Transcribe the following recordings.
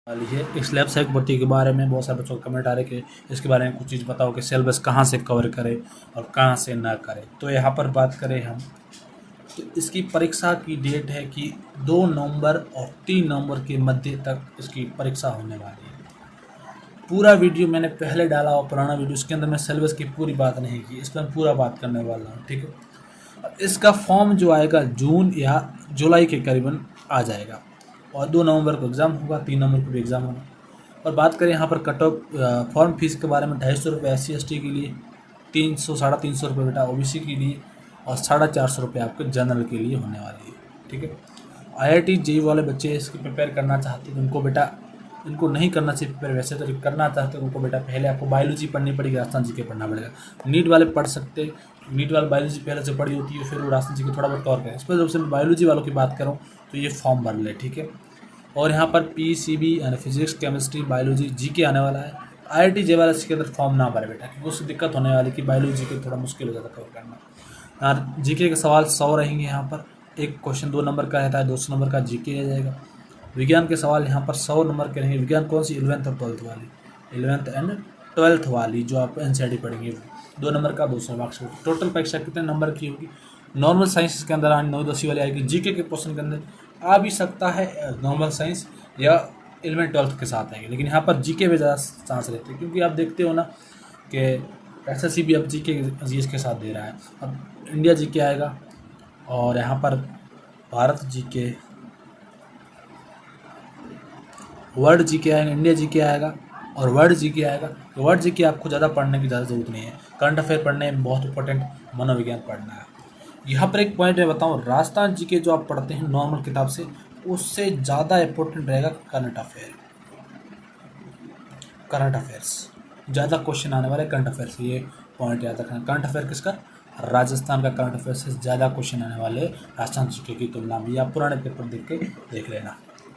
वाली है। स्लैब सेक भर्ती के बारे में बहुत सारे बच्चों को कमेंट आ रहे कि इसके बारे में कुछ चीज़ बताओ कि सिलेबस कहाँ से कवर करें और कहाँ से ना करें। तो यहाँ पर बात करें हम, तो इसकी परीक्षा की डेट है कि 2 नवंबर और 3 नवंबर के मध्य तक इसकी परीक्षा होने वाली है। पूरा वीडियो मैंने पहले डाला और पुराना वीडियो, इसके अंदर मैं सिलेबस की पूरी बात नहीं की, इस पर मैं पूरा बात करने वाला हूँ, ठीक है। अब इसका फॉर्म जो आएगा जून या जुलाई के करीबन आ जाएगा और 2 नवंबर को एग्ज़ाम होगा, 3 नवंबर को भी एग्ज़ाम होगा। और बात करें यहाँ पर कट ऑफ फॉर्म फीस के बारे में, 250 रुपये SC/ST के लिए, 300-350 रुपये बेटा OBC के लिए और 450 रुपये आपके जनरल के लिए होने वाली है, ठीक है। IIT JEE वाले बच्चे इसकी प्रिपेयर करना चाहते हैं, उनको बेटा इनको नहीं करना चाहिए प्रिपेयर, वैसे तो करना चाहते हैं उनको बेटा पहले आपको बायोलॉजी पढ़नी पड़ेगी, राजस्थान जी के पढ़ना पड़ेगा। नीट वाले पढ़ सकते हैं, नीट वाले बायोलॉजी पहले से पढ़ी होती है, फिर वो राजस्थान जी के थोड़ा बहुत कवर करें। इस पर जब से मैं बायोलॉजी वालों की बात करूँ तो ये फॉर्म भर ले, ठीक है। और यहाँ पर PCB यानी फिजिक्स, केमिस्ट्री, बायोलॉजी, GK आने वाला है। IIT JEE वाला इसके अंदर फॉर्म ना भरे बेटा, क्योंकि उससे दिक्कत होने वाली कि बायोलॉजी के थोड़ा मुश्किल हो जाता है कवर करना। यहाँ GK के सवाल 100 रहेंगे, यहाँ पर एक क्वेश्चन 2 नंबर का रहता है, 200 नंबर का GK आ जाएगा। विज्ञान के सवाल यहाँ पर 100 नंबर के रहेंगे। विज्ञान कौन सी? 11th और 12th वाली, 11th एंड 12th वाली जो आप NCERT पढ़ेंगे, 2 नंबर का 200 मार्क्स। टोटल परीक्षा कितने नंबर की होगी? नॉर्मल साइंस के अंदर 9-10 वाली आएगी। GK के क्वेश्चन के अंदर आ भी सकता है नॉर्मल साइंस या 11th-12th के साथ आएंगे, लेकिन यहाँ पर GK में ज़्यादा चांस रहते हैं, क्योंकि आप देखते हो ना कि SSC भी अब GK GS के साथ दे रहा है। अब इंडिया GK आएगा और यहाँ पर भारत GK, वर्ल्ड GK आएगा, इंडिया GK आएगा और वर्ल्ड GK आएगा। तो वर्ल्ड GK आपको ज़्यादा पढ़ने की ज़्यादा ज़रूरत नहीं है, करंट अफेयर पढ़ने में बहुत इंपॉर्टेंट, मनोविज्ञान पढ़ना है। यहाँ पर एक पॉइंट मैं बताऊँ, राजस्थान GK जो आप पढ़ते हैं नॉर्मल किताब से, उससे ज़्यादा इंपॉर्टेंट रहेगा करंट अफेयर, करंट अफेयर्स ज़्यादा क्वेश्चन आने वाले करंट अफेयर से, ये पॉइंट याद रखना। करंट अफेयर किसका? राजस्थान का करंट अफेयर से ज़्यादा क्वेश्चन आने वाले राजस्थान GK की तुलना में, या पुराने पेपर देख लेना,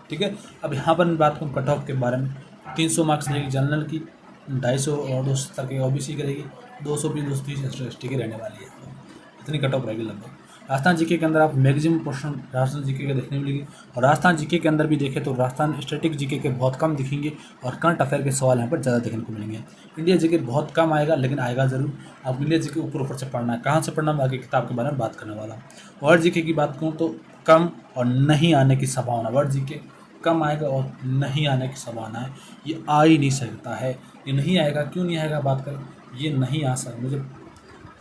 ठीक है। अब यहाँ पर मैं बात करूँ कट ऑफ के बारे में, 300 मार्क्स रहेगी जनरल की, 250 और 270 की OBC की रहेगी, 220 230 ST की रहने वाली है। इतनी कट ऑफ रहेगी लगभग। राजस्थान GK के अंदर आप मैक्सिमम क्वेश्चन राजस्थान GK के देखने मिलेगी, और राजस्थान GK के अंदर भी देखें तो राजस्थान स्टैटिक GK के बहुत कम दिखेंगे और करंट अफेयर के सवाल यहाँ पर ज़्यादा देखने को मिलेंगे। इंडिया GK बहुत कम आएगा, लेकिन आएगा ज़रूर। आप इंडिया GK ऊपर से पढ़ना है, कहाँ से पढ़ना, मैं आगे किताब के बारे में बात करने वाला हूँ। वर्ल्ड GK की बात करूँ तो कम और नहीं आने की संभावना, वर्ल्ड GK कम आएगा और नहीं आने की संभावना है, ये आ ही नहीं सकता है। ये नहीं आएगा, क्यों नहीं आएगा बात करें, ये नहीं आ सकता, मुझे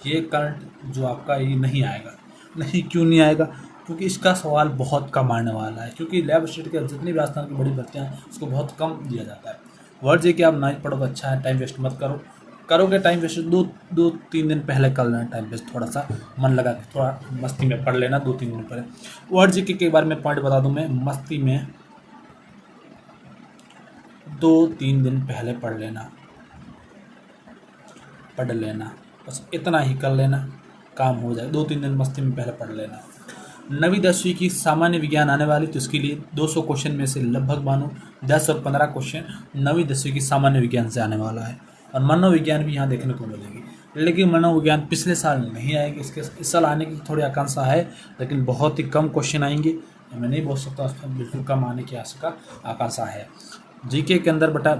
ये करंट जो आपका ये नहीं आएगा। नहीं क्यों नहीं आएगा? क्योंकि इसका सवाल बहुत कम आने वाला है, क्योंकि लैब स्टेट के जितनी भी राजस्थान की बड़ी भर्तियाँ हैं उसको बहुत कम दिया जाता है। वर्ल्ड GK आप नहीं पढ़ो तो अच्छा है, टाइम वेस्ट मत करो। करोगे टाइम वेस्ट, 2-3 दिन पहले कर लेना टाइम वेस्ट, थोड़ा सा मन लगा के थोड़ा मस्ती में पढ़ लेना 2-3 दिन पहले। वर्ल्ड GK के बारे में पॉइंट बता दूँ मैं, मस्ती में 2-3 दिन पहले पढ़ लेना, बस इतना ही कर लेना, काम हो जाए। 2-3 दिन मस्ती में पहले पढ़ लेना। 9वीं 10वीं की सामान्य विज्ञान आने वाली, तो इसके लिए 200 क्वेश्चन में से लगभग मानो 10 और 15 क्वेश्चन 9वीं 10वीं की सामान्य विज्ञान से आने वाला है। और मनोविज्ञान भी यहाँ देखने को मिलेगी, लेकिन मनोविज्ञान पिछले साल नहीं आएगी, इस साल आने की थोड़ी आकांक्षा है, लेकिन बहुत ही कम क्वेश्चन आएंगे। मैं नहीं बोल सकता उस पर बिल्कुल कम आने की आकांक्षा है। GK के अंदर बेटा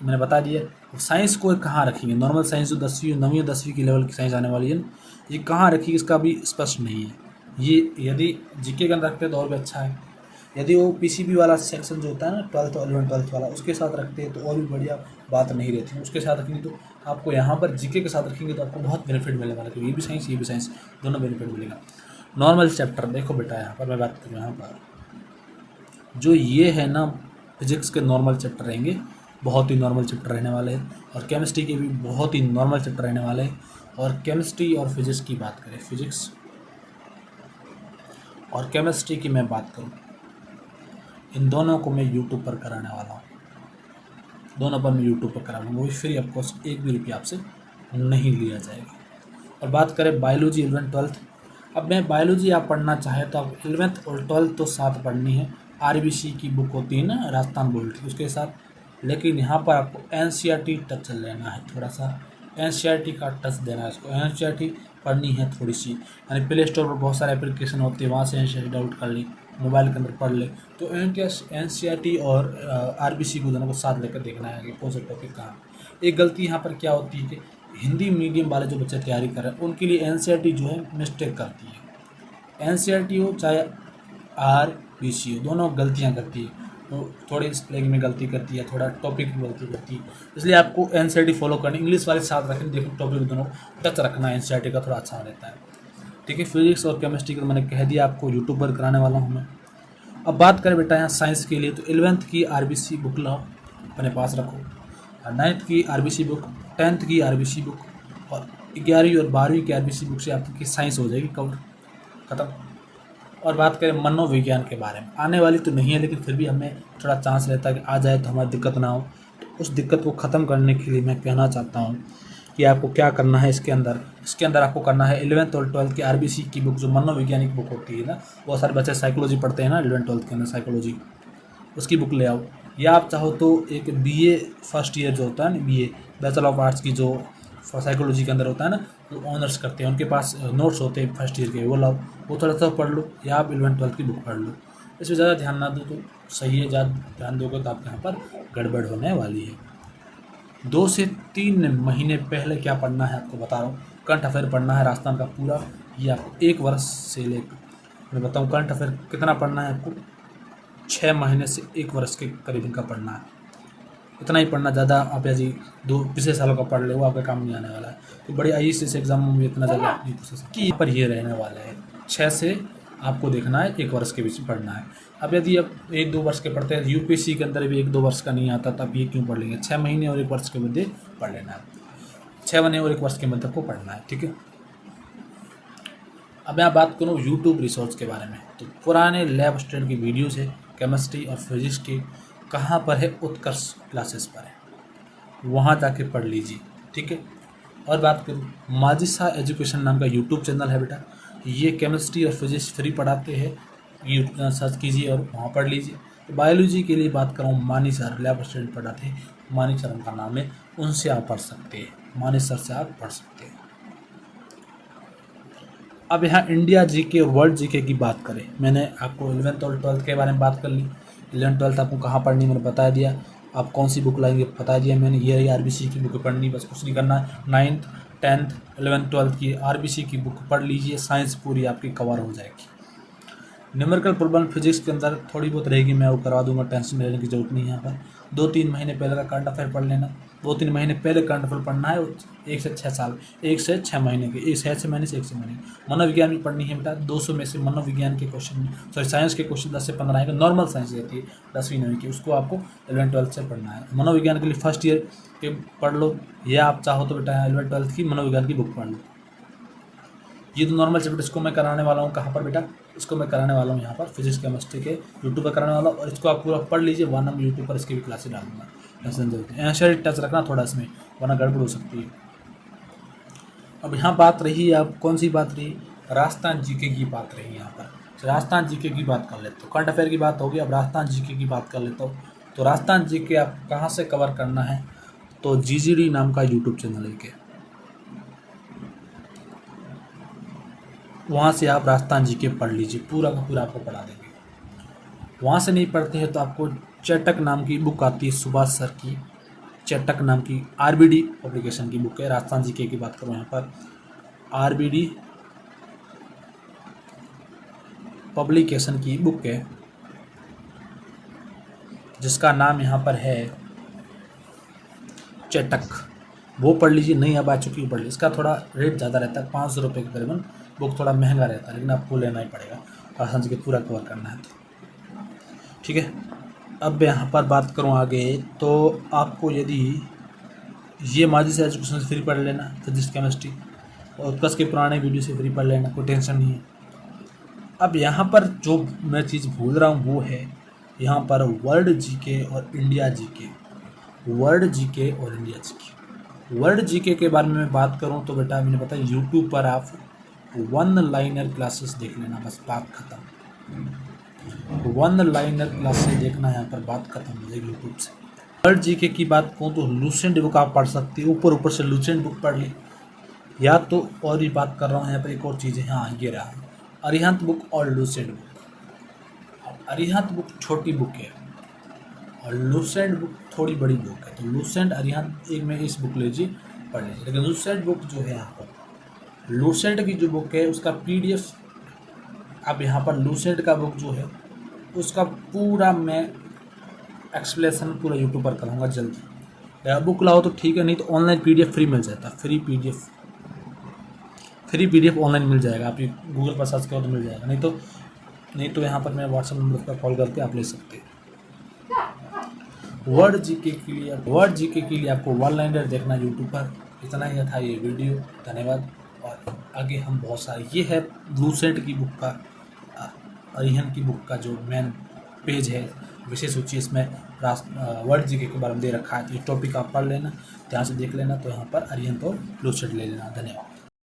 मैंने बता दिया। साइंस को कहाँ रखेंगे, नॉर्मल साइंस जो 10वीं 9वीं 10वीं की लेवल की साइंस आने वाली है, ये कहाँ रखी इसका भी स्पष्ट नहीं है। ये यदि GK के अंदर रखते हैं तो और भी अच्छा है। यदि वो PCB वाला सेक्शन जो होता है ना 12th और 11th वाला, उसके साथ रखते हैं तो और भी बढ़िया बात नहीं रहती है। उसके साथ रखेंगे तो आपको यहाँ पर GK के साथ रखेंगे तो आपको बहुत बेनिफिट मिलने वाला है, क्योंकि ये भी साइंस दोनों बेनिफिट मिलेगा। नॉर्मल चैप्टर देखो बेटा, यहाँ पर मैं बात करूँ, यहाँ पर जो ये है ना फिजिक्स के नॉर्मल चैप्टर रहेंगे, बहुत ही नॉर्मल चैप्टर रहने वाले हैं, और केमिस्ट्री के भी बहुत ही नॉर्मल चैप्टर रहने वाले हैं। और केमिस्ट्री और फिजिक्स की बात करें, फिजिक्स और केमिस्ट्री की मैं बात करूं, इन दोनों को मैं यूट्यूब पर कराने वाला हूं, दोनों पर मैं यूट्यूब पर करा लूँगा, वो भी फ्री ऑफ कॉस्ट, 1 भी रुपया आपसे नहीं लिया जाएगा। और बात करें बायोलॉजी 11th 12th, अब मैं बायोलॉजी आप पढ़ना चाहें तो आप 11th और 12th तो साथ पढ़नी है। RBC की बुक होती है ना राजस्थान बोर्ड की, उसके साथ, लेकिन यहाँ पर आपको NCERT टच लेना है, थोड़ा सा NCERT का टच देना है इसको। NCERT पढ़नी है थोड़ी सी, यानी प्ले स्टोर पर बहुत सारे एप्लीकेशन होते हैं, वहाँ से NCERT डाउनलोड कर ली, मोबाइल के अंदर पढ़ ले। तो एनसीईआरटी और आरबीसी को दोनों को साथ लेकर देखना है कि कौन सा टॉपिक कहाँ। एक गलती यहाँ पर क्या होती है कि हिंदी मीडियम वाले जो बच्चे तैयारी कर रहे हैं उनके लिए एनसीईआरटी जो है मिस्टेक करती है। एनसीईआरटी हो चाहे आरबीसी हो, दोनों गलतियाँ करती है। तो थोड़ी स्पेलिंग में गलती करती है, थोड़ा टॉपिक में गलती करती है, इसलिए आपको एनसीईआरटी फॉलो करनी। इंग्लिश वाले साथ रखें, देखो टॉपिक दोनों टच रखना एनसीईआरटी का थोड़ा अच्छा रहता है। ठीक है, फिजिक्स और केमिस्ट्री का मैंने कह दिया आपको, यूट्यूब पर कराने वाला हूँ मैं। अब बात करें बेटा यहाँ साइंस के लिए, तो 11th की आरबीसी बुक लाओ, अपने पास रखो, 9th की आरबीसी बुक, 10th की आरबीसी बुक और 11वीं और 12वीं की आरबीसी बुक से आपकी साइंस हो जाएगी कवर, खत्म। और बात करें मनोविज्ञान के बारे में, आने वाली तो नहीं है लेकिन फिर भी हमें थोड़ा चांस रहता है कि आ जाए तो हमारी दिक्कत ना हो। तो उस दिक्कत को ख़त्म करने के लिए मैं कहना चाहता हूँ कि आपको क्या करना है इसके अंदर आपको करना है 11th और 12th की आरबीसी की बुक, जो मनोवैज्ञानिक बुक होती है ना, बहुत सारे बच्चे साइकोलॉजी पढ़ते हैं ना 11th 12th के अंदर साइकोलॉजी, उसकी बुक ले आओ। या आप चाहो तो एक बीए फर्स्ट ईयर जो होता है ना, बीए बैचलर ऑफ आर्ट्स की जो साइकोलॉजी के अंदर होता है ना, जो ऑनर्स करते हैं उनके पास नोट्स होते हैं फर्स्ट ईयर के, वो लाओ, वो थोड़ा सा पढ़ लो, या आप 11th 12th की बुक पढ़ लो। इसमें ज़्यादा ध्यान ना दो तो सही है, ज़्यादा ध्यान दोगे तो आपके यहाँ पर गड़बड़ होने वाली है। 2 से 3 महीने पहले क्या पढ़ना है आपको बता रहा हूँ। करंट अफेयर पढ़ना है राजस्थान का पूरा, ये आपको 1 वर्ष से लेकर, मैं बताऊँ करंट अफेयर कितना पढ़ना है आपको, 6 महीने से 1 वर्ष के करीबन का पढ़ना है। इतना ही पढ़ना, ज़्यादा आप जी 2 पिछले सालों का पढ़ ले वो आपका काम नहीं आने वाला है। तो बड़े आईएएस एग्जाम में इतना ज़्यादा नहीं पूछ सकते कि यहाँ पर ये रहने वाला है। 6 से आपको देखना है 1 वर्ष के बीच में पढ़ना है। अब यदि आप 1-2 वर्ष के पढ़ते हैं, यूपीएससी के अंदर भी 1-2 वर्ष का नहीं आता, तब ये क्यों पढ़ लेंगे। 6 महीने और 1 वर्ष के मध्य पढ़ लेना है, 6 महीने और 1 वर्ष के मध्य को पढ़ना है। ठीक है, अब मैं बात करूँ यूट्यूब रिसोर्स के बारे में, तो पुराने लैब स्टूडेंट की वीडियोज़ है केमिस्ट्री और फिजिक्स की, कहाँ पर है, उत्कर्ष क्लासेस पर है, वहाँ जाके पढ़ लीजिए। ठीक है, और बात करूँ माजिसा एजुकेशन नाम का यूट्यूब चैनल है बेटा, ये केमिस्ट्री और फिजिक्स फ्री पढ़ाते हैं, यूट्यूब सर्च कीजिए और वहाँ पढ़ लीजिए। तो बायोलॉजी के लिए बात करूँ, मानी सर लैब स्टूडेंट पढ़ाते हैं, मानी सर उनका नाम है, उनसे आप पढ़ सकते हैं, मानी सर से आप पढ़ सकते हैं। अब यहाँ इंडिया जीके और वर्ल्ड जीके की बात करें, मैंने आपको 11th और 12th के बारे में बात कर ली। 11th 12th आपको कहाँ पढ़नी मैंने बता दिया, आप कौन सी बुक लाएंगे बता दिया मैंने, ये आरबीसी की बुक पढ़नी, बस कुछ नहीं करना है। 9th 10th 11th 12th की आरबीसी की बुक पढ़ लीजिए, साइंस पूरी आपकी कवर हो जाएगी। न्यूमेरिकल प्रॉब्लम फिजिक्स के अंदर थोड़ी बहुत रहेगी, मैं वो करवा दूंगा, टेंशन लेने की जरूरत नहीं है। यहाँ पर 2-3 महीने पहले का करंट अफेयर पढ़ लेना, 2-3 महीने पहले करंट अफेयर पढ़ना है, 1 से 6 साल, 1 से 6 महीने के, 6 महीने से 1 से महीने। मनोविज्ञान भी पढ़नी है बेटा, 200 में से मनोविज्ञान के क्वेश्चन, सॉरी साइंस के क्वेश्चन 10 से 15 आएंगे, नॉर्मल साइंस रहती है 10वीं 9वीं की, उसको आपको 11th 12th से पढ़ना है। मनोविज्ञान के लिए फर्स्ट ईयर के पढ़ लो, या आप चाहो तो बेटा 11th 12th की मनोविज्ञान की बुक पढ़ लो। ये तो नॉर्मल चैप्टर, इसको मैं कराने वाला हूँ कहाँ पर बेटा, इसको मैं कराने वाला हूँ यहाँ पर फिजिक्स केमिस्ट्री के यूट्यूब पर कराने वाला हूँ, और इसको आप पूरा पढ़ लीजिए, वरना मैं यूट्यूब पर इसकी भी क्लासेस डालूंगा, टेंशन जरूरत है। ऐसे टच रखना थोड़ा इसमें, वरना गड़बड़ हो सकती है। अब यहाँ बात रही, आप कौन सी बात रही, राजस्थान जीके की बात रही यहाँ पर, तो राजस्थान जीके की बात कर लेते हो। करंट अफेयर की बात होगी, अब राजस्थान जीके की बात कर लेता हूँ। तो राजस्थान जीके आप कहाँ से कवर करना है, तो जीजीडी नाम का यूट्यूब चैनल है के, वहाँ से आप राजस्थान जीके पढ़ लीजिए, पूरा का पूरा आपको पढ़ा देंगे। वहाँ से नहीं पढ़ते हैं तो आपको चेटक नाम की बुक आती है, सुभाष सर की, चेटक नाम की आरबीडी पब्लिकेशन की बुक है। राजस्थान जीके की बात करूँ यहाँ पर, आरबीडी पब्लिकेशन की बुक है, जिसका नाम यहाँ पर है चेटक, वो पढ़ लीजिए। नहीं अब आ चुकी है, पढ़ लीजिए। इसका थोड़ा रेट ज़्यादा रहता है, 500 रुपये के करीबन, बुक थोड़ा महंगा रहता है, लेकिन आपको लेना ही पड़ेगा, राजस्थान जी के पूरा कवर करना है तो। ठीक है, अब यहाँ पर बात करूँ आगे, तो आपको यदि ये माजी से एजुकेशन से फ्री पढ़ लेना, फिजिक्स केमिस्ट्री, और उत्कर्ष के पुराने वीडियो से फ्री पढ़ लेना, कोई टेंशन नहीं है। अब यहाँ पर जो मैं चीज़ भूल रहा हूँ वो है यहाँ पर वर्ल्ड जीके और इंडिया जीके, वर्ल्ड जीके और इंडिया जीके। वर्ल्ड जीके के बारे में मैं बात करूँ तो बेटा मैंने बताया यूट्यूब पर आप 1 लाइनर क्लासेस देख लेना, बस बात खत्म। 1 लाइनर क्लासेस देखना, यहाँ पर बात खत्म हो जाएगी यूट्यूब से। वर्ल्ड जीके की बात कहूँ तो लूसेंट बुक आप पढ़ सकते हो, ऊपर से लूसेंट बुक पढ़ ली, या तो और भी बात कर रहा हूँ यहाँ पर एक और चीज़ है, हाँ ये रहा, अरिहंत बुक और लूसेंट बुक, अरिहंत बुक छोटी बुक है और लूसेंट बुक थोड़ी बड़ी बुक है। तो लूसेंट अरिहंत एक में इस बुक लीजिए, पढ़ लीजिए। लेकिन लूसेंट बुक जो है यहाँ पर, लूसेंट की जो बुक है उसका PDF अब यहाँ पर लूसेंट का बुक जो है उसका पूरा मैं एक्सप्लेनेशन पूरा यूट्यूब पर करूँगा जल्दी। या बुक लाओ तो ठीक है, नहीं तो ऑनलाइन PDF फ्री मिल जाता है। फ्री PDF ऑनलाइन मिल जाएगा, आप गूगल पर सर्च करो तो मिल जाएगा। नहीं तो यहाँ पर मैं व्हाट्सएप नंबर पर कॉल करके आप ले सकते हैं। वर्ड जीके के लिए आपको वन लाइनर देखना यूट्यूब पर। इतना ही था ये वीडियो, धन्यवाद। और आगे हम बहुत सारे, ये है लूसेंट की बुक का, अरिहंत की बुक का जो मेन पेज है, विशेष सूची, इसमें वर्ड जीके के बारे में दे रखा है। तो ये टॉपिक आप पढ़ लेना, ध्यान से देख लेना। तो यहाँ पर अरिहंत और लूसेंट ले लेना। धन्यवाद।